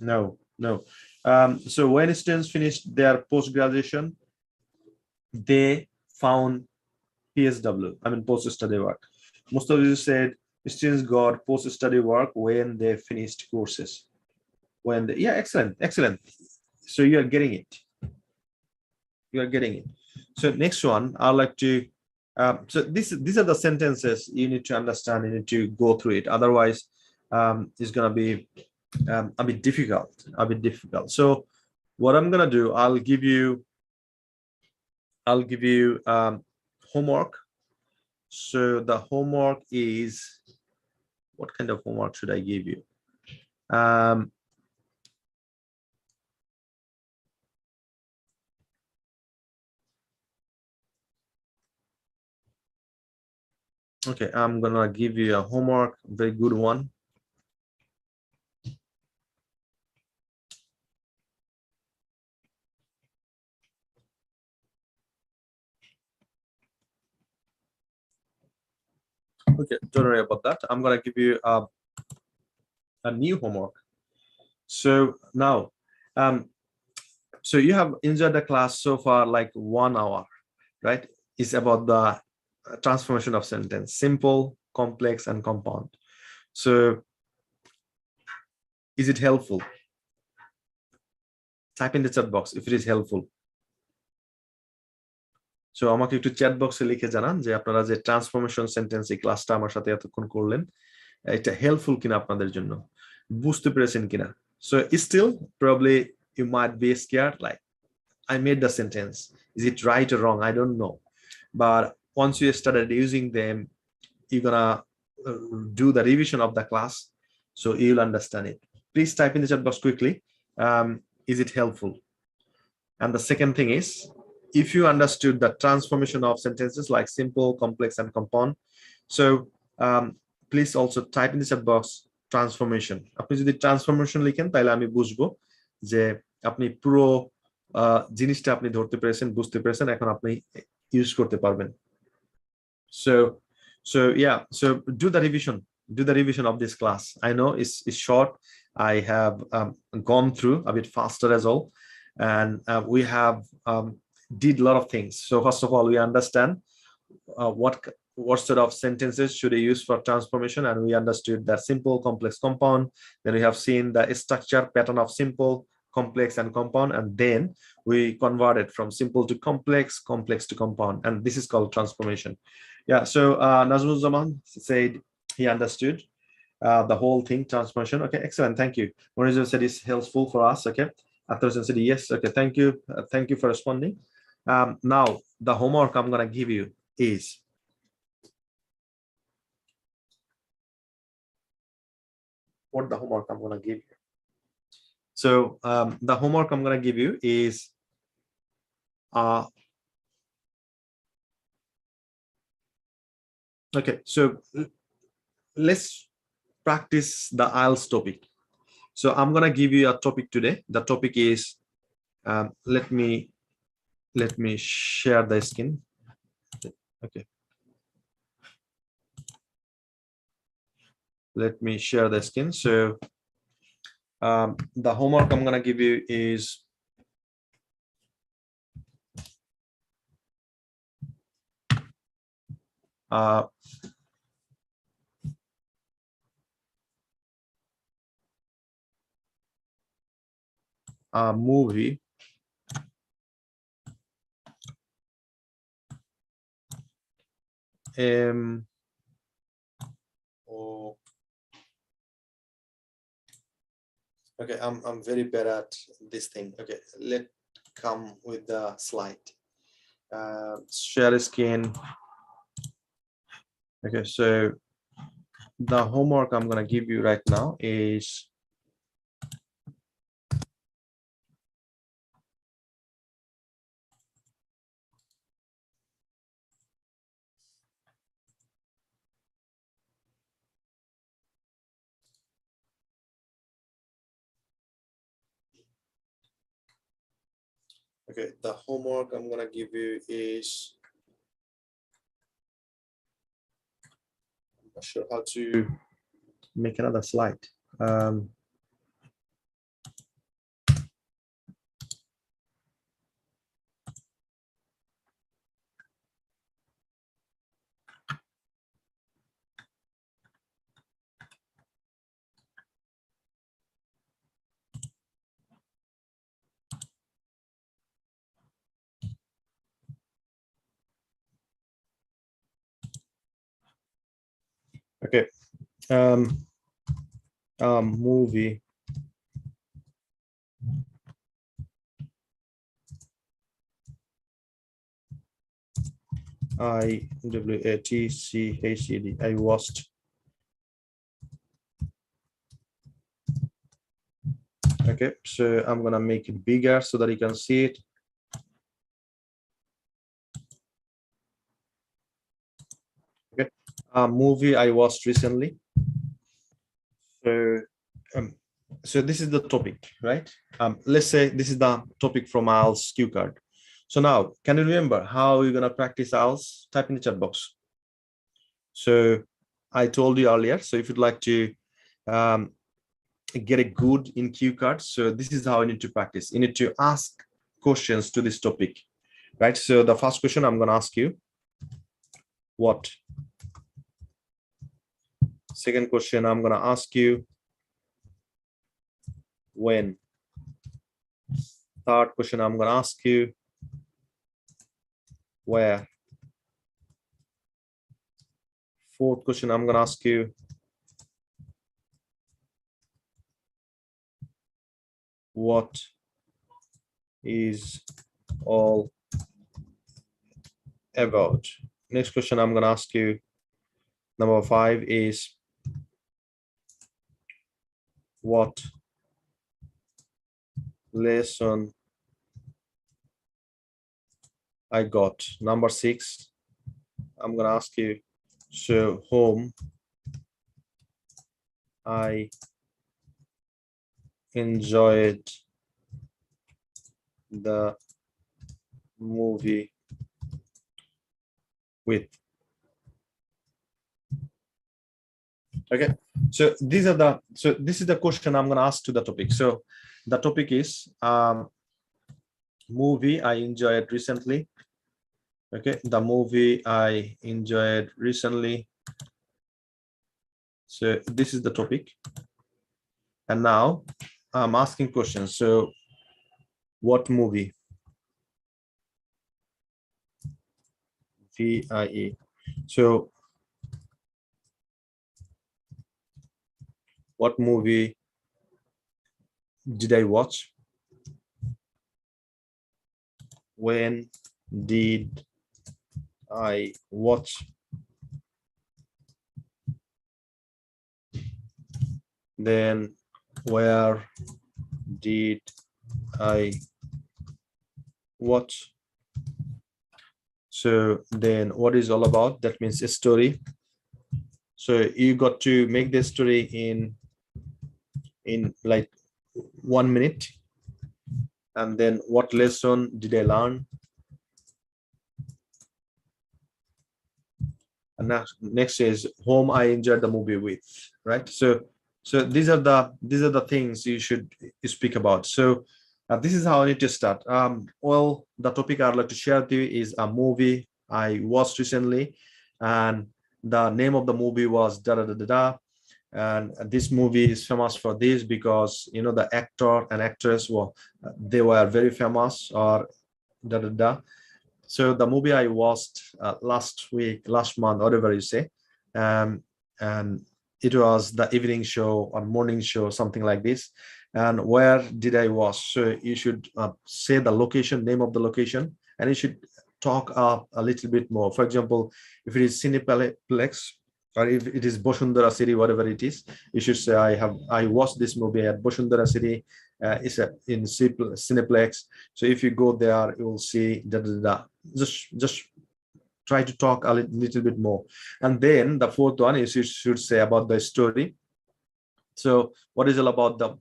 No. So when students finished their post-graduation, they found PSW, I mean post-study work. Most of you said students got post-study work when they finished courses. When they, yeah, excellent. So you are getting it. You are getting it. So next one, I'd like to. So these are the sentences you need to understand. You need to go through it. Otherwise, it's gonna be a bit difficult. So what I'm gonna do, I'll give you homework. So the homework is, what kind of homework should I give you? Okay, I'm gonna give you a homework, very good one. Okay, don't worry about that. I'm gonna give you a new homework. So now, so you have enjoyed the class so far, like 1 hour, right? It's about the transformation of sentence, simple, complex, and compound. So is it helpful? Type in the chat box if it is helpful. So আমাকে একটু chat বক্সে লিখে জানান যে আপনারা যে transformation sentence এই ক্লাসটা আমার সাথে এতক্ষণ করলেন এটা হেল্পফুল কিনা আপনাদের জন্য, বুঝতে পেরেছেন কিনা। So still probably you might be scared, like I made the sentence, is it right or wrong? I don't know, but once you started using them, you're gonna do the revision of the class, so you'll understand it. Please type in the chat box quickly, is it helpful? And the second thing is, if you understood the transformation of sentences like simple, complex, and compound, so please also type in the chat box transformation. আপনি যদি transformation লিখেন তাহলে আমি বুঝবো যে আপনি পুরো জিনিসটা আপনি ধরতে পেরেছেন, বুঝতে পেরেছেন, এখন আপনি ইউজ করতে পারবেন। So yeah, so do the revision of this class. I know it's short. I have gone through a bit faster as well, and we have did a lot of things. So first of all, we understand what sort of sentences should I use for transformation, and we understood that simple, complex, compound. Then we have seen the structure pattern of simple, complex, and compound, and then we converted from simple to complex, complex to compound, and this is called transformation. Yeah, so Nazmuzzaman said he understood the whole thing, transformation. Okay, excellent, thank you. Monizer said it's helpful for us. Okay, Atharsan said yes. Okay, thank you for responding. Now the homework I'm gonna give you is, what the homework I'm gonna give you? So the homework I'm going to give you is okay, so let's practice the IELTS topic. So I'm going to give you a topic today. The topic is let me share the screen. Okay, let me share the screen. So the homework I'm going to give you is a movie oh, okay, I'm very bad at this thing. Okay, let come with the slide. Share screen. Okay, so the homework I'm gonna give you right now is okay, the homework I'm gonna give you is I'm not sure how to make another slide. Okay, movie IWATCHED. I watched. Okay, so I'm gonna make it bigger so that you can see it. Okay, a movie I watched recently. So so this is the topic, right? Let's say this is the topic from IELTS cue card. So now, can you remember how you're gonna practice IELTS? Type in the chat box. So I told you earlier. So if you'd like to get a good in cue cards, so this is how you need to practice. You need to ask questions to this topic, right? So the first question I'm gonna ask you, what? Second question I'm gonna ask you, when? Third question I'm gonna ask you, where? Fourth question I'm gonna ask you, what is all about? Next question I'm gonna ask you, number 5, is what lesson I got? Number 6, I'm gonna ask you, so whom I enjoyed the movie with. Okay, so these are the, so this is the question I'm gonna ask to the topic. So the topic is movie I enjoyed recently. Okay, the movie I enjoyed recently. So this is the topic. And now I'm asking questions. So what movie? VIE. So what movie did I watch? When did I watch? Then where did I watch? So then what is all about? That means a story. So you got to make the story in like 1 minute. And then what lesson did I learn? And next is whom I enjoyed the movie with, right? So these are the things you should speak about. So this is how I need to start. Well, the topic I'd like to share with you is a movie I watched recently, and the name of the movie was da da da da da. And this movie is famous for this because the actor and actress they were very famous, or da da da. So the movie I watched last month, whatever you say, and it was the evening show or morning show, something like this. And where did I watch? So you should say the location, name of the location, and you should talk up a little bit more. For example, if it is Cineplex, or if it is Boshundara City, whatever it is, you should say I watched this movie at Boshundara City. It's in Cineplex. So if you go there, you will see da da da. Just try to talk a little bit more. And then the fourth one is you should say about the story. So what is all about the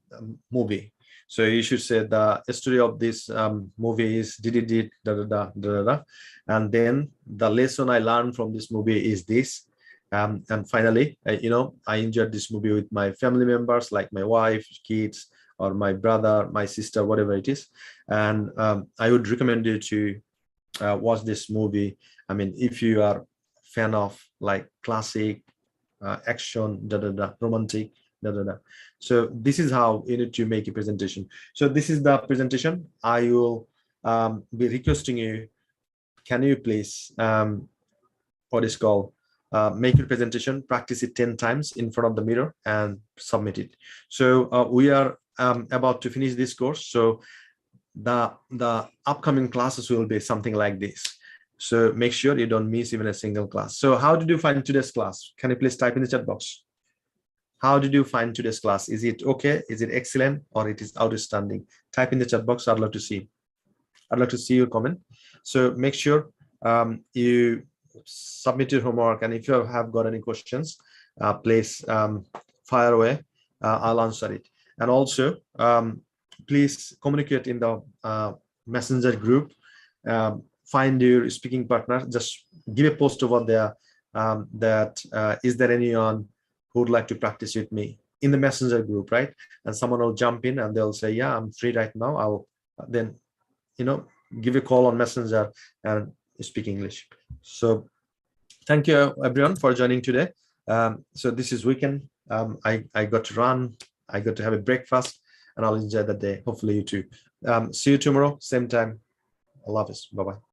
movie? So you should say the story of this movie is did da da da da da, and then the lesson I learned from this movie is this. And finally, I enjoyed this movie with my family members, like my wife, kids, or my brother, my sister, whatever it is. And I would recommend you to watch this movie. I mean, if you are fan of like classic action, da da da, romantic, da da da. So this is how you need to make a presentation. So this is the presentation. I will be requesting you. Can you please what is called make your presentation, practice it 10 times in front of the mirror and submit it. So we are about to finish this course. So the upcoming classes will be something like this. So make sure you don't miss even a single class. So how did you find today's class? Can you please type in the chat box? How did you find today's class? Is it okay? Is it excellent? Or it is outstanding? Type in the chat box. I'd love to see. I'd like to see your comment. So make sure you submit your homework. And if you have got any questions, please fire away. I'll answer it. And also, please communicate in the messenger group. Find your speaking partner. Just give a post over there that is there anyone who would like to practice with me in the messenger group, right? And someone will jump in and they'll say, yeah, I'm free right now. I'll then give a call on messenger and speak English. So thank you everyone for joining today. So this is weekend. I got to run, I got to have a breakfast, and I'll enjoy the day. Hopefully you too. See you tomorrow, same time. I love this. Bye-bye.